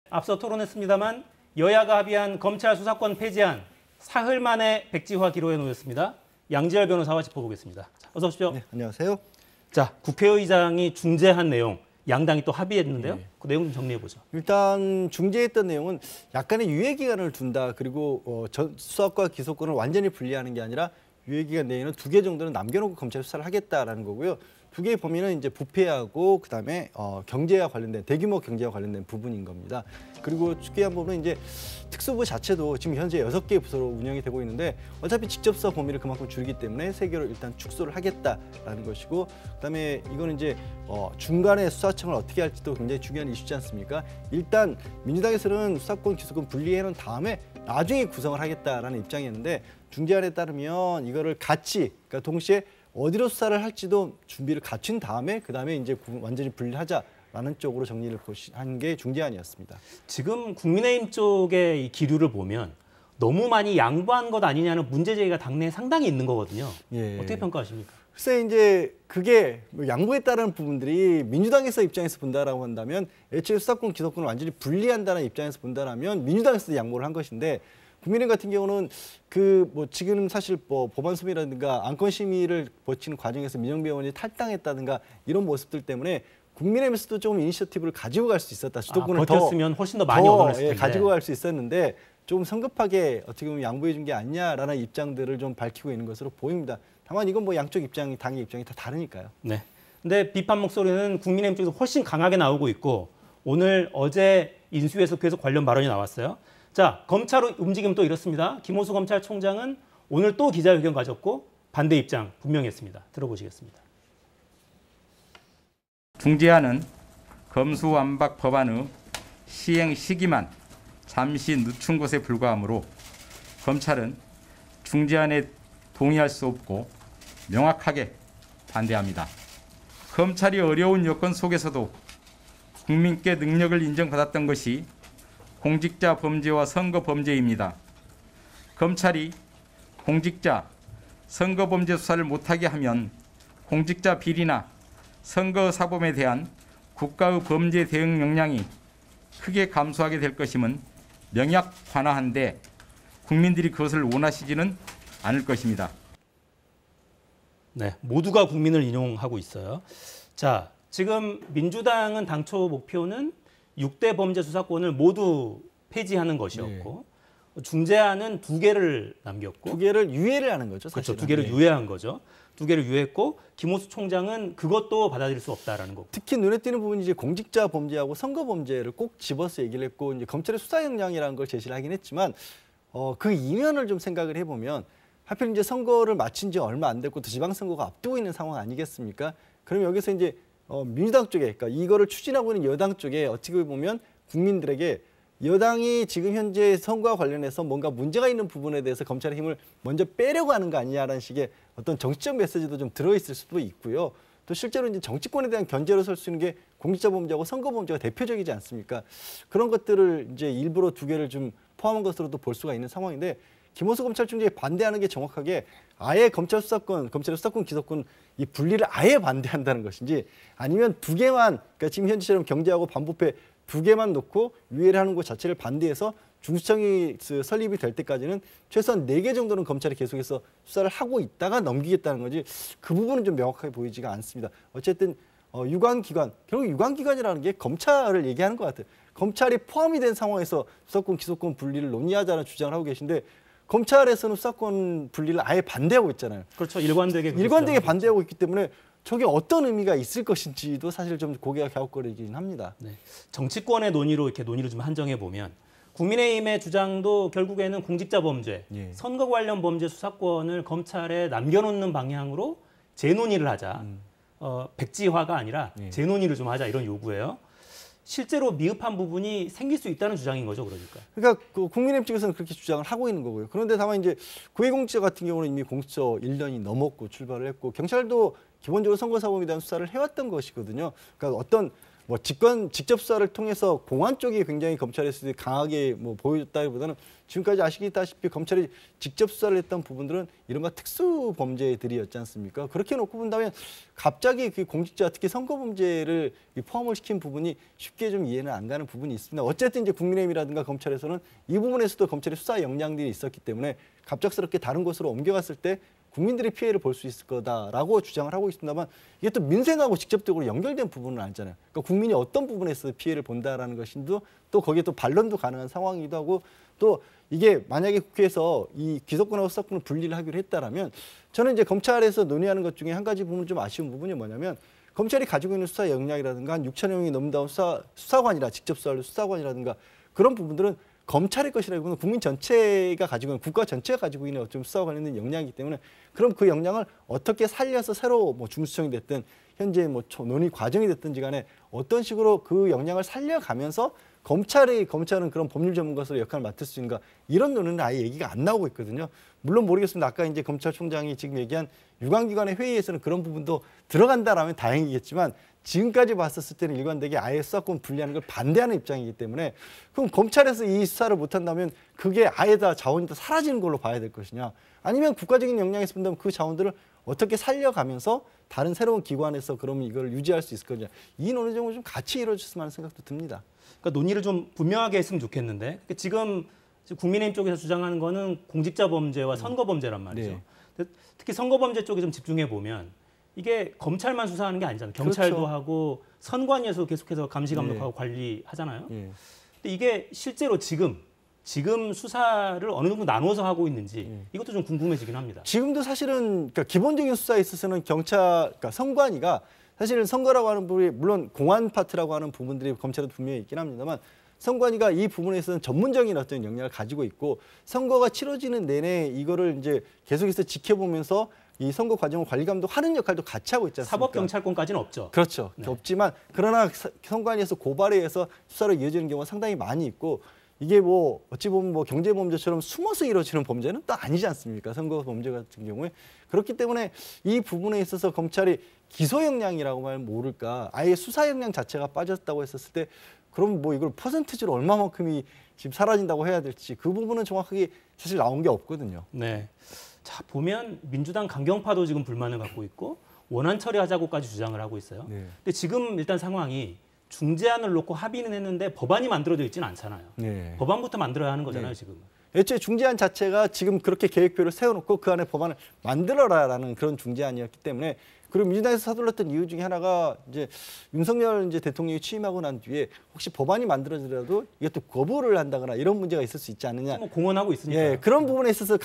앞서 토론했습니다만 여야가 합의한 검찰 수사권 폐지안 사흘 만에 백지화 기로에 놓였습니다. 양지열 변호사와 짚어보겠습니다. 어서 오십시오. 네, 안녕하세요. 자, 국회의장이 중재한 내용, 양당이 또 합의했는데요. 그 내용 좀 정리해보죠. 일단 중재했던 내용은 약간의 유예 기간을 둔다. 그리고 수사과 기소권을 완전히 분리하는 게 아니라 유예 기간 내에는 2개 정도는 남겨놓고 검찰 수사를 하겠다라는 거고요. 2개의 범위는 이제 부패하고 그다음에 경제와 관련된 대규모 경제와 관련된 부분인 겁니다. 그리고 특이한 부분은 이제 특수부 자체도 지금 현재 6개의 부서로 운영이 되고 있는데 어차피 직접 수사 범위를 그만큼 줄이기 때문에 3개로 일단 축소를 하겠다라는 것이고 그다음에 이거는 이제 중간에 수사청을 어떻게 할지도 굉장히 중요한 이슈지 않습니까? 일단 민주당에서는 수사권 기소권 분리해 놓은 다음에 나중에 구성을 하겠다라는 입장이었는데 중재안에 따르면 이거를 같이 그러니까 동시에 어디로 수사를 할지도 준비를 갖춘 다음에 그다음에 이제 완전히 분리하자라는 쪽으로 정리를 한 게 중재안이었습니다. 지금 국민의힘 쪽의 이 기류를 보면 너무 많이 양보한 것 아니냐는 문제 제기가 당내에 상당히 있는 거거든요. 예. 어떻게 평가하십니까? 글쎄 이제 그게 양보에 따른 부분들이 민주당에서 입장에서 본다라고 한다면 애초에 수사권 기소권을 완전히 분리한다는 입장에서 본다라면 민주당에서도 양보를 한 것인데 국민의힘 같은 경우는 지금 사실 법안 소미라든가 안건 심의를 거치는 과정에서 민정비 의원이 탈당했다든가 이런 모습들 때문에 국민의힘에서도 조금 이니셔티브를 가지고 갈 수 있었다. 주도권을 버텼으면 훨씬 더 많이 얻어냈을 텐데. 가지고 갈 수 있었는데 조금 성급하게 어떻게 보면 양보해 준 게 아니냐라는 입장들을 좀 밝히고 있는 것으로 보입니다. 다만 이건 양쪽 입장이 당의 입장이 다 다르니까요. 네. 근데 비판 목소리는 국민의힘 쪽에서 훨씬 강하게 나오고 있고 어제 인수위에서 계속 관련 발언이 나왔어요. 자, 검찰 움직임 또 이렇습니다. 김호수 검찰총장은 오늘 또 기자회견 가졌고 반대 입장 분명히 했습니다. 들어보시겠습니다. 중재안은 검수완박 법안의 시행 시기만 잠시 늦춘 것에 불과하므로 검찰은 중재안에 동의할 수 없고 명확하게 반대합니다. 검찰이 어려운 여건 속에서도 국민께 능력을 인정받았던 것이 공직자 범죄와 선거 범죄입니다. 검찰이 공직자, 선거 범죄 수사를 못하게 하면 공직자 비리나 선거 사범에 대한 국가의 범죄 대응 역량이 크게 감소하게 될 것임은 명약관화한데 국민들이 그것을 원하시지는 않을 것입니다. 네, 모두가 국민을 인용하고 있어요. 자, 지금 민주당은 당초 목표는 6대 범죄 수사권을 모두 폐지하는 것이었고 중재안은 2개를 남겼고 2개를 유예를 하는 거죠. 그렇죠. 사실은. 2개를 유예한 거죠. 2개를 유예했고 김호수 총장은 그것도 받아들일 수 없다라는 거고. 특히 눈에 띄는 부분이 이제 공직자 범죄하고 선거 범죄를 꼭 집어서 얘기를 했고 이제 검찰의 수사 역량이라는 걸 제시를 하긴 했지만 그 이면을 좀 생각을 해보면 하필 이제 선거를 마친 지 얼마 안 됐고 또 지방선거가 앞두고 있는 상황 아니겠습니까? 그럼 여기서 이제 민주당 쪽에 그러니까 이거를 추진하고 있는 여당 쪽에 어떻게 보면 국민들에게 여당이 지금 현재 선거와 관련해서 뭔가 문제가 있는 부분에 대해서 검찰의 힘을 먼저 빼려고 하는 거 아니냐라는 식의 어떤 정치적 메시지도 좀 들어있을 수도 있고요. 또 실제로 이제 정치권에 대한 견제로 설 수 있는 게 공직자 범죄하고 선거 범죄가 대표적이지 않습니까? 그런 것들을 이제 일부러 2개를 좀 포함한 것으로도 볼 수가 있는 상황인데 김호수 검찰총장이 반대하는 게 정확하게 아예 검찰의 수사권 기소권 이 분리를 아예 반대한다는 것인지 아니면 2개만 그러니까 지금 현재처럼 경제하고 반부패 2개만 놓고 유예를 하는 것 자체를 반대해서 중수청이 설립이 될 때까지는 최소한 4개 정도는 검찰이 계속해서 수사를 하고 있다가 넘기겠다는 거지 그 부분은 좀 명확하게 보이지가 않습니다. 어쨌든 유관기관, 결국 유관기관이라는 게 검찰을 얘기하는 것 같아요. 검찰이 포함이 된 상황에서 수사권, 기소권 분리를 논의하자는 주장을 하고 계신데 검찰에서는 수사권 분리를 아예 반대하고 있잖아요. 그렇죠. 일관되게 반대하고 있기 때문에 저게 어떤 의미가 있을 것인지도 사실 좀 고개가 갸웃거리긴 합니다. 네. 정치권의 논의로 이렇게 논의를 좀 한정해 보면 국민의힘의 주장도 결국에는 공직자 범죄, 선거 관련 범죄 수사권을 검찰에 남겨놓는 방향으로 재논의를 하자. 백지화가 아니라 재논의를 좀 하자 이런 요구예요. 실제로 미흡한 부분이 생길 수 있다는 주장인 거죠, 그러니까. 그러니까 국민의힘 측에서는 그렇게 주장을 하고 있는 거고요. 그런데 다만 이제 고위공직자 같은 경우는 이미 공수처 1년이 넘었고 출발을 했고 경찰도 기본적으로 선거사범에 대한 수사를 해왔던 것이거든요. 그러니까 어떤 뭐 직접 수사를 통해서 공안 쪽이 굉장히 검찰에서 강하게 뭐 보여줬다기보다는 지금까지 아시다시피 검찰이 직접 수사를 했던 부분들은 이른바 특수 범죄들이었지 않습니까? 그렇게 놓고 본다면 갑자기 그 공직자 특히 선거 범죄를 포함을 시킨 부분이 쉽게 좀 이해는 안 가는 부분이 있습니다. 어쨌든 이제 국민의힘이라든가 검찰에서는 이 부분에서도 검찰의 수사 역량들이 있었기 때문에 갑작스럽게 다른 곳으로 옮겨갔을 때 국민들이 피해를 볼 수 있을 거다라고 주장을 하고 있습니다만 이게 또 민생하고 직접적으로 연결된 부분은 아니잖아요. 그러니까 국민이 어떤 부분에서 피해를 본다라는 것인도 또 거기에 또 반론도 가능한 상황이기도 하고 또 이게 만약에 국회에서 이 기소권하고 수사권을 분리를 하기로 했다라면 저는 이제 검찰에서 논의하는 것 중에 한 가지 부분 좀 아쉬운 부분이 뭐냐면 검찰이 가지고 있는 수사 역량이라든가 한 6천여 명이 넘는다는 수사관이라 직접 수사를 수사관이라든가 그런 부분들은 검찰의 것이라기보다는 국민 전체가 가지고 있는 국가 전체가 가지고 있는 어떤 수사와 관련된 역량이기 때문에 그럼 그 역량을 어떻게 살려서 새로 뭐 중수청이 됐든 현재 뭐 논의 과정이 됐든지 간에 어떤 식으로 그 역량을 살려가면서 검찰은 그런 법률 전문가로서 역할을 맡을 수 있는가 이런 논의는 아예 얘기가 안 나오고 있거든요. 물론 모르겠습니다. 아까 이제 검찰총장이 지금 얘기한 유관기관의 회의에서는 그런 부분도 들어간다라면 다행이겠지만 지금까지 봤었을 때는 일관되게 아예 수사권 분리하는 걸 반대하는 입장이기 때문에 그럼 검찰에서 이 수사를 못한다면 그게 아예 다 자원이 다 사라지는 걸로 봐야 될 것이냐 아니면 국가적인 역량에서 본다면 그 자원들을 어떻게 살려가면서 다른 새로운 기관에서 그러면 이걸 유지할 수 있을 거냐 이 논의 정도 좀 같이 이루어졌으면 하는 생각도 듭니다. 그러니까 논의를 좀 분명하게 했으면 좋겠는데 그러니까 지금 국민의힘 쪽에서 주장하는 거는 공직자 범죄와 선거 범죄란 말이죠. 네. 특히 선거 범죄 쪽에 좀 집중해 보면 이게 검찰만 수사하는 게 아니잖아요. 경찰도 그렇죠. 하고 선관위에서 계속해서 감시 감독하고 네. 관리하잖아요. 예. 근데 이게 실제로 지금 수사를 어느 정도 나눠서 하고 있는지 이것도 좀 궁금해지긴 합니다. 지금도 사실은 그러니까 기본적인 수사에 있어서는 그러니까 선관위가 사실은 선거라고 하는 부분이 물론 공안 파트라고 하는 부분들이 검찰에도 분명히 있긴 합니다만 선관위가 이 부분에 있어서는 전문적인 어떤 역량을 가지고 있고 선거가 치러지는 내내 이거를 이제 계속해서 지켜보면서 이 선거 과정을 관리 감독하는 역할도 같이 하고 있지 않습니까? 사법 경찰권까지는 없죠. 그렇죠. 네. 없지만 그러나 선관위에서 고발에 의해서 수사로 이어지는 경우가 상당히 많이 있고 이게 뭐 어찌 보면 뭐 경제 범죄처럼 숨어서 이루어지는 범죄는 또 아니지 않습니까? 선거 범죄 같은 경우에 그렇기 때문에 이 부분에 있어서 검찰이 기소 역량이라고 하면 모를까 아예 수사 역량 자체가 빠졌다고 했었을 때 그럼 뭐 이걸 퍼센티지로 얼마만큼이 지금 사라진다고 해야 될지 그 부분은 정확하게 사실 나온 게 없거든요. 네. 자 보면 민주당 강경파도 지금 불만을 갖고 있고 원안 처리하자고까지 주장을 하고 있어요. 네. 근데 지금 일단 상황이 중재안을 놓고 합의는 했는데 법안이 만들어져 있지는 않잖아요. 네. 법안부터 만들어야 하는 거잖아요, 네. 지금. 애초에 중재안 자체가 지금 그렇게 계획표를 세워놓고 그 안에 법안을 만들어라라는 그런 중재안이었기 때문에 그리고 민주당에서 서둘렀던 이유 중에 하나가 이제 윤석열 이제 대통령이 취임하고 난 뒤에 혹시 법안이 만들어지더라도 이것도 거부를 한다거나 이런 문제가 있을 수 있지 않느냐. 뭐 공언하고 있으니까. 예, 그런 부분에 있어서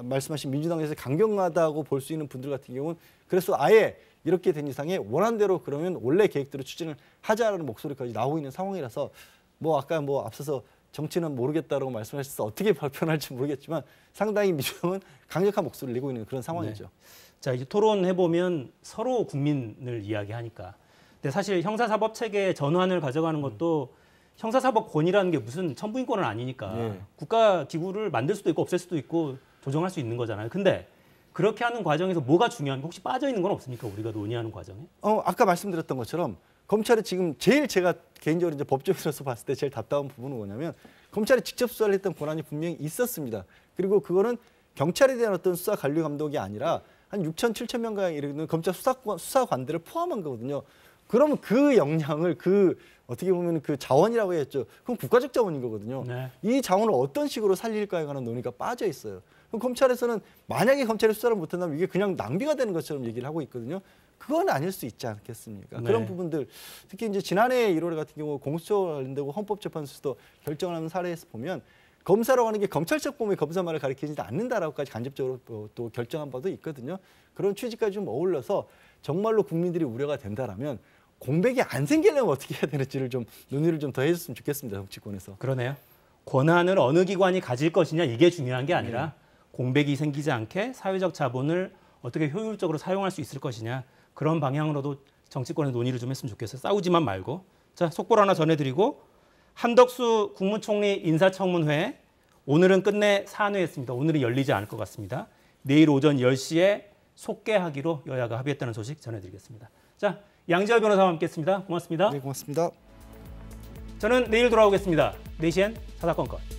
말씀하신 민주당에서 강경하다고 볼 수 있는 분들 같은 경우는 그래서 아예 이렇게 된 이상에 원안대로 그러면 원래 계획대로 추진을 하자라는 목소리까지 나오고 있는 상황이라서 뭐 아까 뭐 앞서서 정치는 모르겠다라고 말씀하셔서 어떻게 발표할지 모르겠지만 상당히 민주당은 강력한 목소리를 내고 있는 그런 상황이죠. 네. 자 이제 토론해 보면 서로 국민을 이야기하니까. 근데 사실 형사사법 체계 전환을 가져가는 것도 형사사법권이라는 게 무슨 천부인권은 아니니까 네. 국가 기구를 만들 수도 있고 없앨 수도 있고 조정할 수 있는 거잖아요. 근데 그렇게 하는 과정에서 뭐가 중요한가 혹시 빠져 있는 건 없습니까? 우리가 논의하는 과정에? 아까 말씀드렸던 것처럼 검찰이 지금 제일 제가 개인적으로 이제 법조인으로서 봤을 때 제일 답답한 부분은 뭐냐면 검찰이 직접 수사를 했던 권한이 분명히 있었습니다. 그리고 그거는 경찰에 대한 어떤 수사 관리 감독이 아니라 한 6천, 7천 명 가량 이르는 검찰 수사관들을 포함한 거거든요. 그러면 그 역량을 어떻게 보면 그 자원이라고 했죠. 그건 국가적 자원인 거거든요. 네. 이 자원을 어떤 식으로 살릴까에 관한 논의가 빠져 있어요. 그럼 검찰에서는 만약에 검찰이 수사를 못한다면 이게 그냥 낭비가 되는 것처럼 얘기를 하고 있거든요. 그건 아닐 수 있지 않겠습니까? 네. 그런 부분들 특히 이제 지난해 1월에 같은 경우 공수처 관련되고 헌법재판소에서도 결정을 하는 사례에서 보면 검사라고 하는 게 검찰적 범위 검사 말을 가리키지 않는다라고까지 간접적으로 또 결정한 바도 있거든요. 그런 취지까지 좀 어울려서 정말로 국민들이 우려가 된다라면 공백이 안 생기려면 어떻게 해야 되는지를 좀 논의를 좀 더 해줬으면 좋겠습니다. 정치권에서. 그러네요. 권한을 어느 기관이 가질 것이냐 이게 중요한 게 아니라 공백이 생기지 않게 사회적 자본을 어떻게 효율적으로 사용할 수 있을 것이냐 그런 방향으로도 정치권의 논의를 좀 했으면 좋겠어요. 싸우지만 말고. 자, 속보를 하나 전해드리고 한덕수 국무총리 인사청문회 오늘은 끝내 산회했습니다. 오늘은 열리지 않을 것 같습니다. 내일 오전 10시에 속개하기로 여야가 합의했다는 소식 전해드리겠습니다. 자, 양지열 변호사와 함께했습니다. 고맙습니다. 네, 고맙습니다. 저는 내일 돌아오겠습니다. 4시엔 사사건건.